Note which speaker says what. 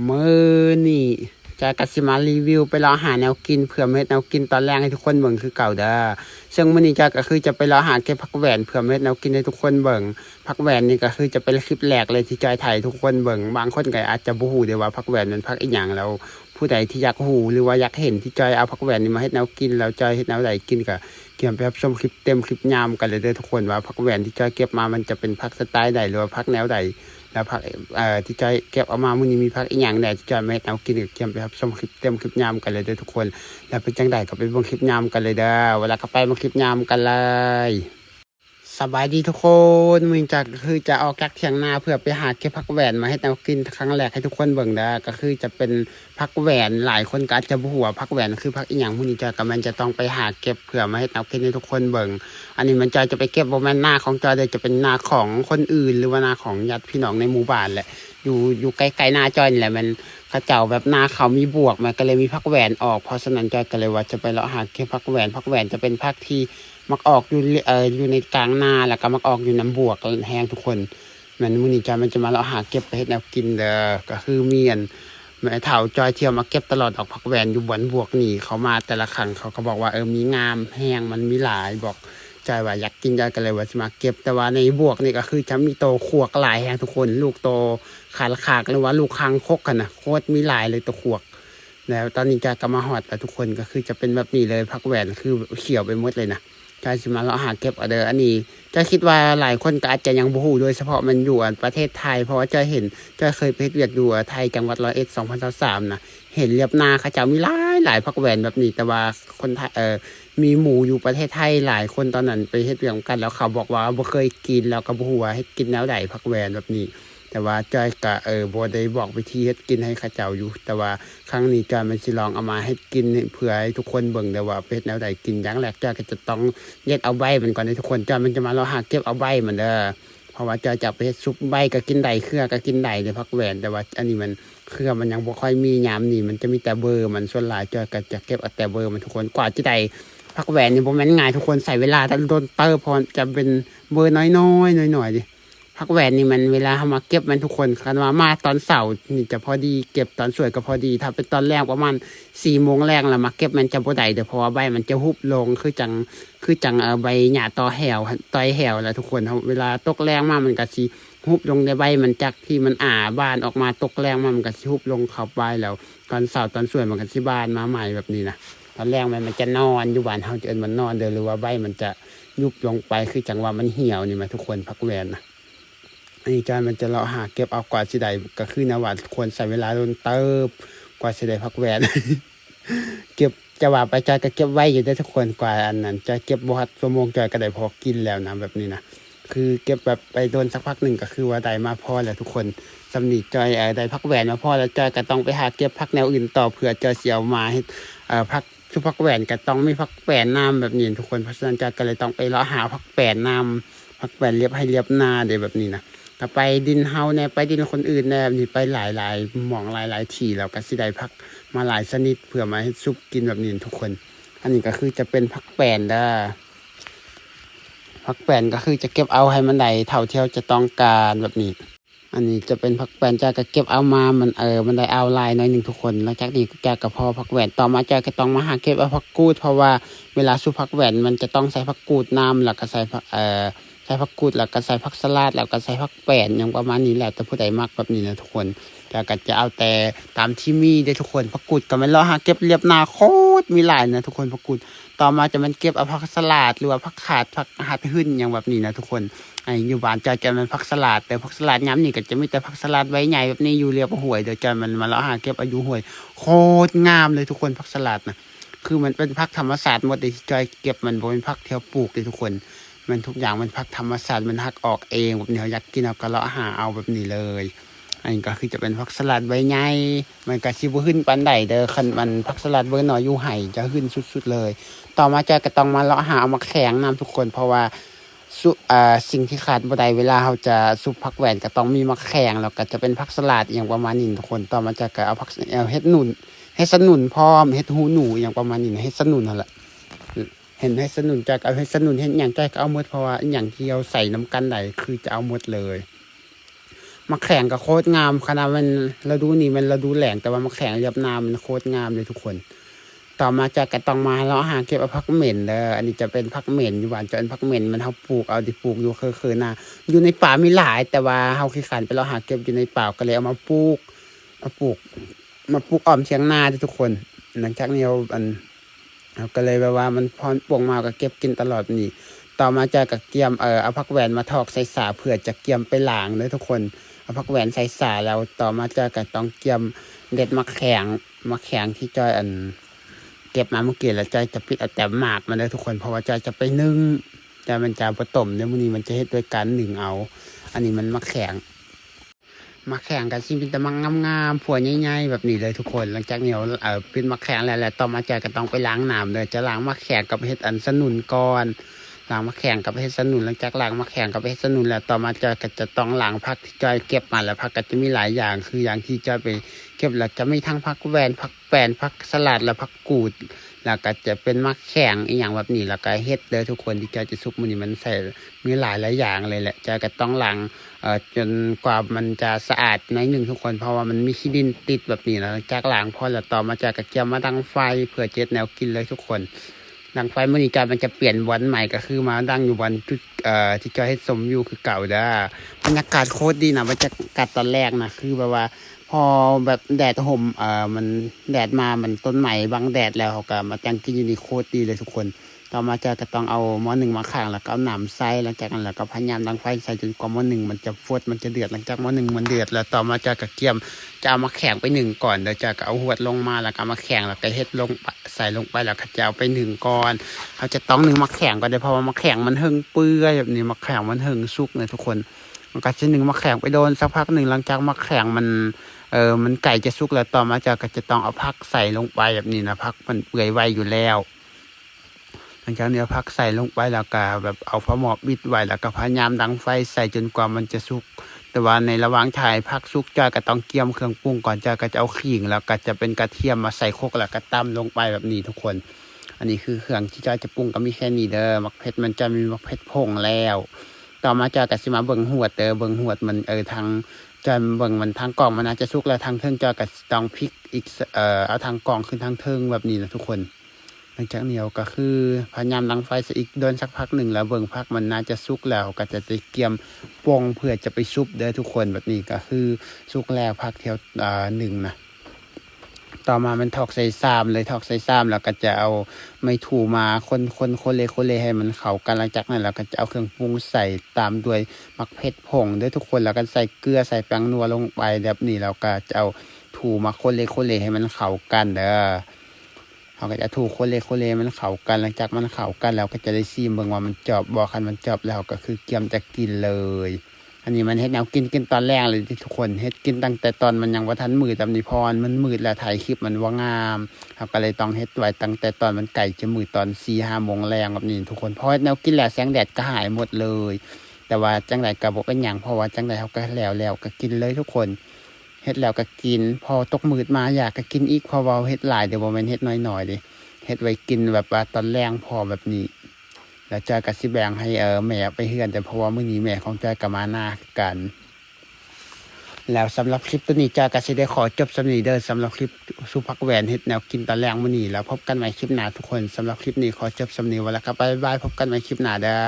Speaker 1: มื้อนี่จะกสิมารีวิวไปรอหาแนวกินเผื่อเม็ดแนวกินตอนแรกให้ทุกคนเบิ่งคือเก่าเด้อซึ่งมื้อนี้จะก็คือจะไปรอหาเก็บผักแหวนเผื่อเม็ดแนวกินให้ทุกคนเบิ่งผักแหวนนี่ก็คือจะเป็นคลิปแรกเลยที่จอยถ่ายทุกคนเบิ่งบางคนก็อาจจะบ่ฮู้เด้ว่าผักแหวนมันผักอีหยังแล้วผู้ใดที่อยากฮู้หรือว่าอยากเห็นที่จอยเอาผักแหวนนี่มาเฮ็ดแนวกินแล้วจอยเฮ็ดแนวใดกินก็เตรียมไปรับชมคลิปเต็มคลิปยาวกันเลยเด้อทุกคนว่าผักแหวนที่จอยเก็บมามันจะเป็นผักสไตล์ใดหรือว่าผักแนวใด แล้วผักที่จอยเก็บเอามามื้อนี้มีผักอีหยังแหน่ที่จอยไม่เอากินเตรียมไปครับชมคลิปเต็มคลิปยามกันเลยเด้อทุกคนแล้วเป็นจังใดก็ไปเบิ่งคลิปยามกันเลยเด้อเวลาก็ไปเบิ่งคลิปยามกันเลยสบายดีทุกคนมื้อนี้คือจะออกจากเถียงนาเพื่อไปหาเก็บผักแหวนมาให้แนวกินครั้งแรกให้ทุกคนเบิ่งเด้อก็คือจะเป็นผักแหวนหลายคนก็อาจจะบ่ฮู้ว่าผักแหวนคือผักอีหยังมื้อนี้จอยก็มันจะต้องไปหาเก็บเพื่อมาให้แนวกินให้ทุกคนเบิ่ง อันนี้มันจอยจะไปเก็บบ่แม่นนาของจอยเลยจะเป็นนาของคนอื่นหรือว่านาของญาติพี่น้องในหมู่บ้านแหละอยู่ใกล้ๆนาจอยนี่แหละมันเขาเจ้าแบบนาเขามีบวกมันก็เลยมีผักแหวนออกเพราะฉะนั้นจอยก็เลยว่าจะไปเลาะหาเก็บผักแหวนจะเป็นผักที่มักออกอยู่ในกลางนาแล้วก็มักออกอยู่น้ำบวกแห้งทุกคนมันมื้อนี้จอยมันจะมาเลาะหาเก็บไปเฮ็ดแนวกินเด้อก็คือมีอันแม่เฒ่าจอยเที่ยวมาเก็บตลอดดอกผักแหวนอยู่บวนบวกนี่เขามาแต่ละครั้งเขาก็บอกว่ามีงามแห้งมันมีหลายบอก ใจว่าอยากกินใจกันเลยว่าจะมาเก็บแต่ว่าในบวกนี่ก็คือจะมีโตขวกหลายแฮงทุกคนลูกโตขาดหรือว่าลูกคางคกกันนะโคตรมีหลายเลยตัวขวกแล้วตอนนี้จะกำมาหอดแต่ทุกคนก็คือจะเป็นแบบนี้เลยพักแหวนคือเขียวไปหมดเลยนะจะสิมาเราหาเก็บเอาเด้ออันนี้จะคิดว่าหลายคนก็อาจจะยังบ่ฮู้โดยเฉพาะมันอยู่ประเทศไทยเพราะว่าจะเห็นจะเคยไปเฮ็ดเวียกอยู่ไทยจังหวัด101 2023นะเห็นเรียบนาเขาเจ้ามีหลายพักแหวนแบบนี้แต่ว่าคนไทยมีหมู่อยู่ประเทศไทยหลายคนตอนนั้นไปเฮ็ดเวียกกันแล้วเขาบอกว่าบ่เคยกินแล้วก็บ่ฮู้ว่าเฮ็ดกินแนวใดพักแหวนแบบนี้แต่ว่าจอยก็บ่ได้บอกวิธีเฮ็ดกินให้เขาเจ้าอยู่แต่ว่าครั้งนี้จอยมันสิลองเอามาเฮ็ดกินเพื่อให้ทุกคนเบิ่งได้ว่าเฮ็ดแนวใดกินอย่างแรกจอยก็จะต้องเด็ดเอาใบมันก่อนให้ทุกคนจอยมันจะมาเราหาเก็บเอาใบมันเด้อเพราะว่าจอยจะไปเฮ็ดซุปใบก็กินได้เครือก็กินได้ในพักแหวนแต่ว่าอันนี้มันเครือมันยังบ่ค่อยมียามนี่มันจะมีแต่เบอร์มันส่วนหลายจอยก็จะเก็บเอาแต่เบอร์มันทุกคนกว่าจะได้ ผักแหวนนี่บ่แม่นง่ายทุกคนใส่เวลาตั้งต้นเติบพอจะเป็นเบอร์น้อยๆหน่อยๆดิผักแหวนนี่มันเวลาเฮามาเก็บมันทุกคนคันว่ามาตอนเช้านี่จะพอดีเก็บตอนสวยก็พอดีถ้าเป็นตอนแรกประมาณ4โมงแรกแล้วมาเก็บมันจะบ่ได้เด้อเพราะว่าใบมันจะหุบลงคือจังใบหญ้าตอแห้วตอยแห้วแหละทุกคนเวลาตกแรงมามันก็สิหุบลงในใบมันจากที่มันบานออกมาตกแรงมามันก็สิหุบลงเข้าใบแล้วตอนเช้าตอนสวยมันก็สิบานมาใหม่แบบนี้นะ ตอนแรกมันจะนอนอยู่บ้านเฮาจะเอิ้นมันนอนเด้อหรือว่าใบมันจะยุบลงไปคือจังว่ามันเหี่ยวนี่มาทุกคนพักแวนนะอันนี้จานมันจะเลาะหาเก็บเอากว่าสิได้ก็คือนะว่าควรใส่เวลาโดนเติบกว่าสิได้พักแวน เก็บจะว่าไปจอยก็เก็บไว้อยู่ได้ทุกคนกว่าอันนั้นจะเก็บบ่ฮัดชั่วโมงจอยก็ได้พอกินแล้วนะแบบนี้นะคือเก็บแบบไปโดนสักพักหนึ่งก็คือว่าได้มาพอแล้วทุกคนสำนีจอยได้พักแหวนมาพอแล้วจอยก็ต้องไปหาเก็บพักแนวอื่นต่อเผื่อจอยสิเอามาให้พัก ชุบผักแหวนก็ต้องมีผักแหวนน้ำแบบนี้ทุกคนเพราะฉะนั้นจะก็เลยต้องไปเลาะหาผักแหวนน้ำผักแหวนเรียบให้เรียบหน้าเดี๋ยวแบบนี้นะก็ไปดินเฮาแน่ไปดินคนอื่นแน่นี่ไปหลายๆหม่องหลายๆที่แล้วก็สิได้ผักมาหลายชนิดเพื่อมาให้ซุปกินแบบนี้ทุกคน อันนี้ก็คือจะเป็นผักแหวนเด้อผักแหวนก็คือจะเก็บเอาให้มันได้เท่าที่เราจะต้องการแบบนี้ อันนี้จะเป็นผักแหวนจากก็เก็บเอามามันมันได้เอาลายหน่อยหนึ่งทุกคนแล้วจากนี้แกก็พอผักแหวนต่อมาจากก็ต้องมาหาเก็บเอาผักกูดเพราะว่าเวลาซุปผักแหวนมันจะต้องใส่ผักกูดน้ำแล้วก็ใส่ผักกูดแล้วก็ใส่ผักสลัดแล้วก็ใส่ผักแหวนอย่างประมาณนี้แหละแต่ผู้ใดมักแบบนี้นะทุกคนแล้วก็จะเอาแต่ตามที่มีได้ทุกคนผักกูดก็ไม่รอหาเก็บเรียบนาโคตรมีหลายนะทุกคนผักกูดต่อมาจะมันเก็บเอาผักสลัดหรือว่าผักขาดผักหัดหึ่นอย่างแบบนี้นะทุกคน อยู่บ้านจอยจะเป็นผักสลัดแต่ผักสลัดย้ำนี่ก็จะมีแต่ผักสลัดใบใหญ่แบบนี้อยู่เรียบห่วยเดี๋ยวจอยมันมาเลาะหาเก็บอายุห่วยโคตรงามเลยทุกคนผักสลัดนะคือมันเป็นผักธรรมศาสตร์หมดเลยที่จอยเก็บมันบ่เป็นผักที่เราปลูกเลยทุกคนมันทุกอย่างมันผักธรรมศาสตร์มันหักออกเองแบบนี้เราอยากกินเราก็เลาะหาเอาแบบนี้เลยอันนี้ก็คือจะเป็นผักสลัดใบใหญ่มันก็สิบ่ขึ้นปานใดเด้อคันมันผักสลัดเบอร์น้อยอยู่ไห้จะขึ้นสุดๆเลยต่อมาจอยก็ต้องมาเลาะหาเอามาแข็งนำทุกคนเพราะว่า สิ่งที่ขาดบ่ได้เวลาเราจะซุปผักแหวนก็ต้องมีมะแขงแล้วก็จะเป็นผักสลัดอย่างประมาณนี้ทุกคนต่อมาจะก็เอาผักเฮ็ดหนุนเฮ็ดสนุนพร้อมเฮ็ดหูหนูอย่างประมาณนี้เฮ็ดสนุนนั่นแหละเห็นเฮ็ดสนุนจะเอาเฮ็ดสนุนเฮ็ดหยังใจก็เอาหมดเพราะว่าหยังที่เราใส่น้ำกันได้คือจะเอาหมดเลย มะแข่งก็โคตรงามขนาดมันฤดูนี้มันฤดูแล้งแต่ว่ามะแข่งเรียบนามันโคตรงามเลยทุกคนต่อมาจากกระตองมาเราหาเก็บเอาผักเหม็นเด้ออันนี้จะเป็นผักเหม็นอยู่บ้านจะเป็นผักเหม็นมันเฮาปลูกเอาที่ปลูกอยู่คือน่ะอยู่ในป่ามีหลายแต่ว่าเฮาขี้ขันไปเราหาเก็บอยู่ในป่าก็เลยเอามาปลูกมาปลูกอ้อมเถียงนาทุกคนหลังจากนี้เอาก็เลยแบบว่ามันพรปวงมาก็เก็บกินตลอดนี่ต่อมาจากกระเกียมเอาผักแหวนมาทอกใส่สาเผื่อจะเกียมไปล้างเด้อทุกคนเอาผักแหวนใส่สาแล้วต่อมาจากกระต้องเกียมเด็ดมะแข็งที่จอยเก็บมาเมื่อกี้แล้วจอยจะปิดเอาแต่หมากมาเลยทุกคนเพราะว่าจอยจะไปนึ่งจอยมันจะผสมเดี๋ยวมื้อนี้มันจะเฮ็ดด้วยการนึ่งเอาอันนี้มันมะแข็งกันซิเป็นตะมังงามๆผัวใหญ่ๆแบบนี้เลยทุกคนหลังจากนี้เป็นมะแข็งแล้วต่อมาจอยก็ต้องไปล้างน้ำเลยจะล้างมะแข็งกับเฮ็ดสนุนก่อนล้างมะแข็งกับเฮ็ดสนุนหลังจากล้างมะแข็งกับเฮ็ดสนุนแล้วต่อมาจอยก็จะต้องล้างผักที่จอยเก็บมาแล้วผักก็จะมีหลายอย่างคืออย่างที่จอยไปเก็บแล้วจะมีทั้งผักแวนผักแป้นผักสลัดและผักกูดแล้วก็จะเป็นมะแข็งอีกอย่างแบบนี้แล้วก็เฮ็ดเลยทุกคนที่จอยจะซุปมื้อนี้มันใส่มีหลายอย่างเลยแหละจอยก็ต้องล้างจนกว่ามันจะสะอาดหน่อยนึงทุกคนเพราะว่ามันมีขี้ดินติดแบบนี้แล้วจากล้างพอแล้วต่อมาจากกระเทียมมาดังไฟเพื่อเจ็ดแนวกินเลยทุกคนดังไฟมื้อนี้จอยมันจะเปลี่ยนวันใหม่ก็คือมาดังอยู่วันจุดที่จอยเฮ็ดสมอยู่คือเก่าเด้อบรรยากาศโคตรดีนะบรรยากาศตอนแรกนะคือแบบว่าพอแบบแดดห่มมันแดดมามันต้นใหม่บังแดดแล้วเขาก็มาจังกินอยู่นี่โคตรดีเลยทุกคนต่อมาจะก็ต้องเอาหม้อหนึ่งมาข้างแล้วก็เอาน้ำใส่หลังจากนั้นแล้วก็พยายามดังไฟใส่จนกว่าหม้อหนึ่งมันจะฟดมันจะเดือดหลังจากหม้อหนึ่งมันเดือดแล้วต่อมาจะกระเทียมจะเอามาแข็งไปหนึ่งก่อนเดี๋ยวจะเอาหวดลงมาแล้วก็มาแข็งแล้วก็เฮ็ดลงใส่ลงไปแล้วก็จะเอาไปหนึ่งก่อนเขาจะต้องหนึ่งมาแข็งก่อนเลยเพราะว่ามาแข็งมันเฮิงเปื่อยแบบนี้มาแข็งมันเฮิงสุกเลยทุกคนมันก็จะหนึ่งมาแข็งไปโดนสักพักหนึ่งหลังจากมาแข็งมันไก่จะสุกแล้วต่อมาจะต้องเอาผักใส่ลงไปแบบนี้นะผักมันเปื่อยไวอยู่แล้วหลังจากนี้ผักใส่ลงไปแล้วก็แบบเอาผ้าหมอบบิดไว้แล้วก็พยายามดังไฟใส่จนกว่ามันจะสุกแต่ว่าในระหว่างถ่ายผักสุกก็ต้องเกี่ยมเครื่องปรุงก่อนก็จะเอาขิงแล้วก็จะเป็นกระเทียมมาใส่โคกแล้วก็ตำลงไปแบบนี้ทุกคนอันนี้คือเครื่องที่จะปรุงก็มีแค่นี้เด้อมักเผ็ดมันจะมีมักเผ็ดผงแล้วต่อมาก็สิมาเบิ่งหวดเบิ่งหวดมันทางจอยเบิ่งมันทางกล่องมันน่าจะสุกแล้วทางเทิงจอยก็ต้องพลิกอีกเอาทางกล่องขึ้นทางเทิงแบบนี้นะทุกคนหลังจากเหนียวก็คือพยายามดังไฟอีกโดนสักพักหนึ่งแล้วเบิ่งพักมันน่าจะสุกแล้วก็จะเตรียมปรุงเพื่อจะไปซุปเด้อทุกคนแบบนี้ก็คือสุกแล้วพักเที่ยวหนึ่งนะต่อมามันถอกใส่ซ้ำเลยถอกใส่ซ้ำแล้วก็จะเอาไม้ถูมาคนเลยให้มันเข้ากันหลังจากนั้นแล้วก็จะเอาเครื่องปรุงใส่ตามด้วยมักเผ็ดผงด้วยทุกคนแล้วก็ใส่เกลือใส่แป้งนัวลงไปแบบนี้แล้วก็จะเอาถูมาคนเลยให้มันเข้ากันเด้อเขาก็จะถูคนเลยมันเข้ากันหลังจากมันเข้ากันแล้วก็จะได้ซีมเบิ่งว่ามันจอบบ่คันมันจอบแล้วก็คือเตรียมจะกินเลยอันนี้มันเฮ็ดแนวกินตอนแรกเลยทุกคนเฮ็ดกินตั้งแต่ตอนมันยังบ่ทันมืดตำนี้พรมันมืดแล้วถ่ายคลิปมันว่างามเขาก็เลยต้องเฮ็ดไว้ตั้งแต่ตอนมันไก่จะมืดตอน 4-5 โมงแรงแบบนี้ทุกคนเพราะแนวกินแล้วแสงแดดก็หายหมดเลยแต่ว่าจังไดก็บ่เป็นหยังเพราะว่าจังไดเขาก็แล้วก็กินเลยทุกคนเฮ็ดแล้วก็กินพอตกมืดมาอยากก็กินอีกเพราะว่าเฮ็ดหลายเดี๋ยวบ่แม่นเฮ็ดน้อยๆดิเฮ็ดไว้กินแบบว่าตอนแรงพอแบบนี้แล้วจอยก็สิแบ่งให้แม่ไปเฮือนแต่เพราะว่ามื้อนี้แม่ของจอยก็มาหน้ากันแล้วสำหรับคลิปตัวนี้จอยก็สิได้ขอจบสำนี้เด้อสำหรับคลิปสุภักแหวนเฮ็ดแนวกินตอนแรงมื้อนี้แล้วพบกันใหม่คลิปหน้าทุกคนสำหรับคลิปนี้ขอจบสำนี้ไว้แล้วครับบ๊ายบายพบกันใหม่คลิปหน้าเด้อ